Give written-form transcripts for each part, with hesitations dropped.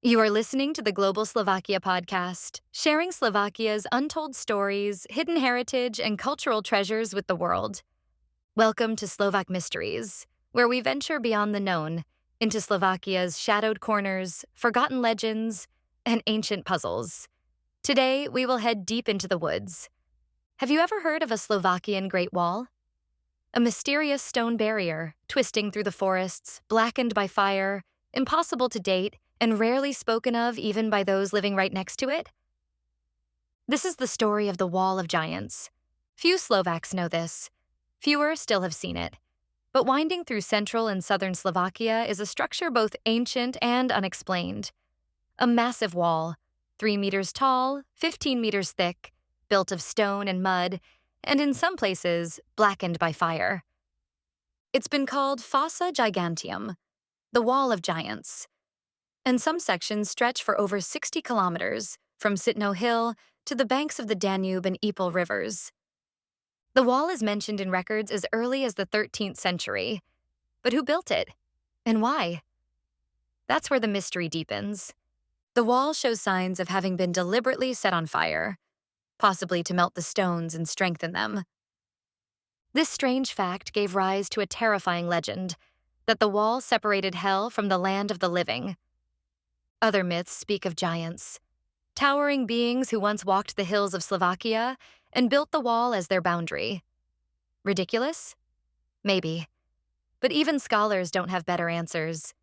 You are listening to the Global Slovakia podcast, sharing Slovakia's untold stories, hidden heritage, and cultural treasures with the world. Welcome to Slovak Mysteries, where we venture beyond the known into Slovakia's shadowed corners, forgotten legends, and ancient puzzles. Today, we will head deep into the woods. Have you ever heard of a Slovakian Great Wall? A mysterious stone barrier, twisting through the forests, blackened by fire, impossible to date, and rarely spoken of even by those living right next to it? This is the story of the Wall of Giants. Few Slovaks know this. Fewer still have seen it. But winding through central and southern Slovakia is a structure both ancient and unexplained. A massive wall, 3 meters tall, 15 meters thick, built of stone and mud, and in some places, blackened by fire. It's been called Fossa Giganteum, the Wall of Giants, and some sections stretch for over 60 kilometers, from Sitno Hill to the banks of the Danube and Ipel rivers. The wall is mentioned in records as early as the 13th century. But who built it? And why? That's where the mystery deepens. The wall shows signs of having been deliberately set on fire, possibly to melt the stones and strengthen them. This strange fact gave rise to a terrifying legend that the wall separated hell from the land of the living. Other myths speak of giants, towering beings who once walked the hills of Slovakia and built the wall as their boundary. Ridiculous? Maybe. But even scholars don't have better answers.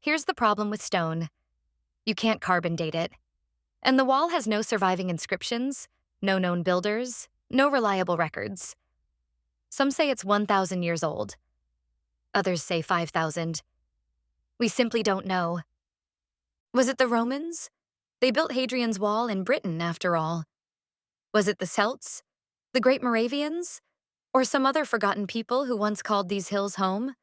Here's the problem with stone. You can't carbon date it. And the wall has no surviving inscriptions, no known builders, no reliable records. Some say it's 1,000 years old. Others say 5,000. We simply don't know. Was it the Romans? They built Hadrian's Wall in Britain, after all. Was it the Celts? The Great Moravians? Or some other forgotten people who once called these hills home?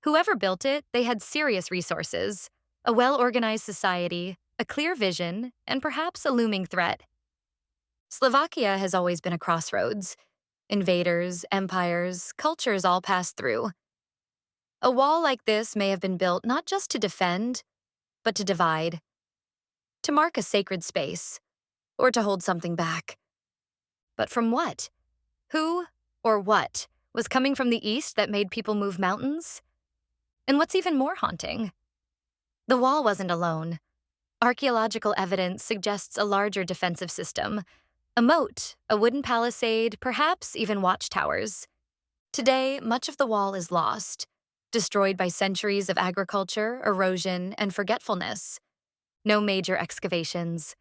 Whoever built it, they had serious resources, a well-organized society, a clear vision, and perhaps a looming threat. Slovakia has always been a crossroads. Invaders, empires, cultures all passed through. A wall like this may have been built not just to defend, but to divide, to mark a sacred space, or to hold something back. But from what? Who or what was coming from the east that made people move mountains? And what's even more haunting? The wall wasn't alone. Archaeological evidence suggests a larger defensive system, a moat, a wooden palisade, perhaps even watchtowers. Today, much of the wall is lost, destroyed by centuries of agriculture, erosion, and forgetfulness. No major excavations,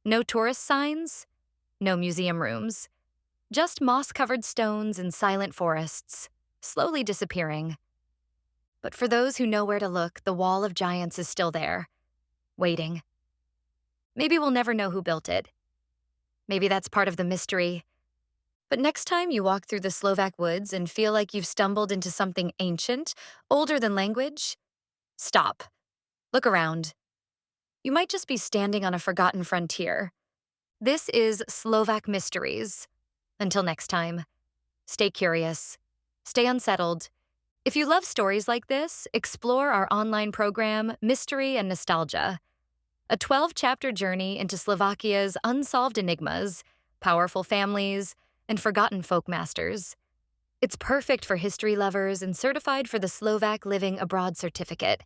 no tourist signs, no museum rooms. Just moss-covered stones and silent forests, slowly disappearing. But for those who know where to look, the Wall of Giants is still there, waiting. Maybe we'll never know who built it. Maybe that's part of the mystery. But next time you walk through the Slovak woods and feel like you've stumbled into something ancient, older than language, stop. Look around. You might just be standing on a forgotten frontier. This is Slovak Mysteries. Until next time, stay curious, stay unsettled. If you love stories like this, explore our online program, Mystery and Nostalgia, a 12-chapter journey into Slovakia's unsolved enigmas, powerful families, and forgotten folk masters. It's perfect for history lovers and certified for the Slovak Living Abroad certificate.